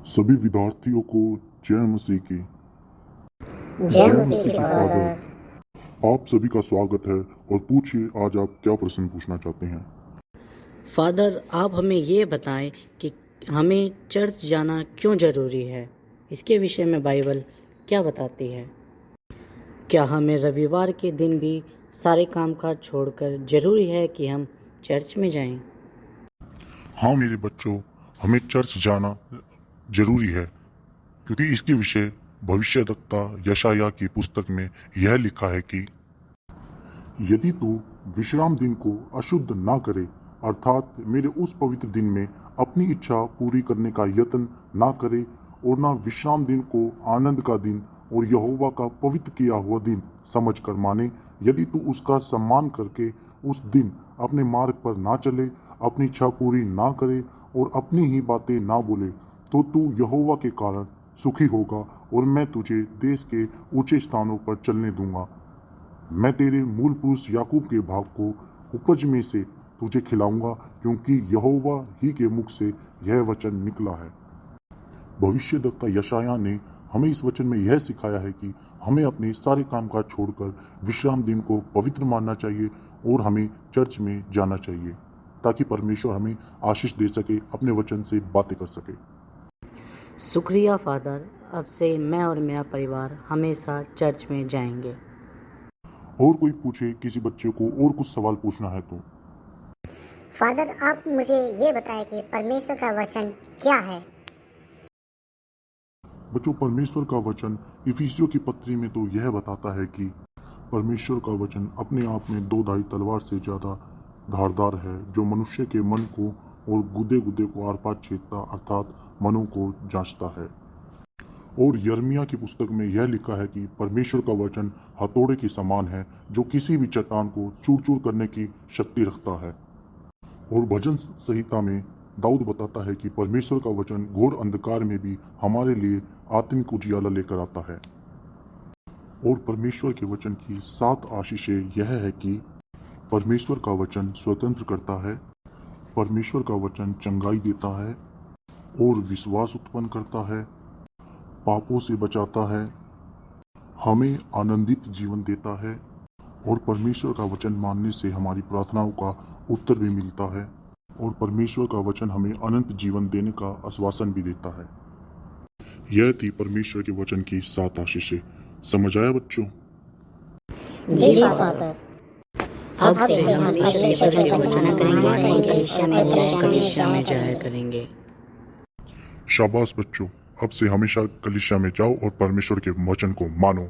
सभी विद्यार्थियों को जय मसीह की। जय मसीह के फादर। आप सभी का स्वागत है और पूछिए आज आप क्या प्रश्न पूछना चाहते हैं। फादर, आप हमें ये बताएं कि हमें चर्च जाना क्यों ज़रूरी है। इसके विषय में बाइबल क्या बताती है। क्या हमें रविवार के दिन भी सारे कामकाज छोड़कर ज़रूरी है कि हम चर्च में जाएं? हाँ मेरे बच्चों, हमें चर्च जाना जरूरी है क्योंकि इसके विषय भविष्यद्वक्ता यशायाह की पुस्तक में यह लिखा है कि यदि तू विश्राम दिन को अशुद्ध ना करे, अर्थात मेरे उस पवित्र दिन में अपनी इच्छा पूरी करने का यत्न ना करे और ना विश्राम दिन को आनंद का दिन और यहोवा का पवित्र किया हुआ दिन समझकर माने, यदि तू उसका सम्मान करके उस दिन अपने मार्ग पर ना चले, अपनी इच्छा पूरी ना करे और अपनी ही बातें ना बोले, तो तू यहोवा के कारण सुखी होगा और मैं तुझे देश के ऊंचे स्थानों पर चलने दूंगा। मैं तेरे मूल पुरुष याकूब के भाग को उपज में से तुझे खिलाऊंगा, क्योंकि यहोवा ही के मुख से यह वचन निकला है। भविष्यद्वक्ता यशायाह ने हमें इस वचन में यह सिखाया है कि हमें अपने सारे कामकाज छोड़कर विश्राम दिन को पवित्र मानना चाहिए और हमें चर्च में जाना चाहिए ताकि परमेश्वर हमें आशीष दे सके, अपने वचन से बातें कर सके। शुक्रिया फादर, अब से मैं और मेरा परिवार हमेशा चर्च में जाएंगे। और कोई पूछे किसी बच्चे को और कुछ सवाल पूछना है तो। फादर, आप मुझे ये बताएं कि परमेश्वर का वचन क्या है। बच्चों, परमेश्वर का वचन इफिसियों की पत्री में तो यह बताता है कि परमेश्वर का वचन अपने आप में दो धारी तलवार से ज़्यादा धारदार है, जो मनुष्य के मन को और गुदे गुदे को आर पार छेदता, अर्थात मनों को जांचता है। और यर्मिया की पुस्तक में यह लिखा है कि परमेश्वर का वचन हथौड़े के समान है, जो किसी भी चट्टान को चूर चूर करने की शक्ति रखता है। और भजन संहिता में दाऊद बताता है कि परमेश्वर का वचन घोर अंधकार में भी हमारे लिए आत्मिक उजियाला लेकर आता है। और परमेश्वर के वचन की 7 आशीषें यह है कि परमेश्वर का वचन स्वतंत्र करता है, परमेश्वर का वचन चंगाई देता है और विश्वास उत्पन्न करता है, पापों से बचाता है, हमें आनंदित जीवन देता है और परमेश्वर का वचन मानने से हमारी प्रार्थनाओं का उत्तर भी मिलता है और परमेश्वर का वचन हमें अनंत जीवन देने का आश्वासन भी देता है। यह थी परमेश्वर के वचन की 7 आशीषें। समझ आया बच्चों? जी फादर। अब से हम ईश्वर के वचन को मानेंगे, कलीसिया में जाया करेंगे। शाबाश बच्चों, अब से हमेशा कलीसिया में जाओ और परमेश्वर के वचन को मानो।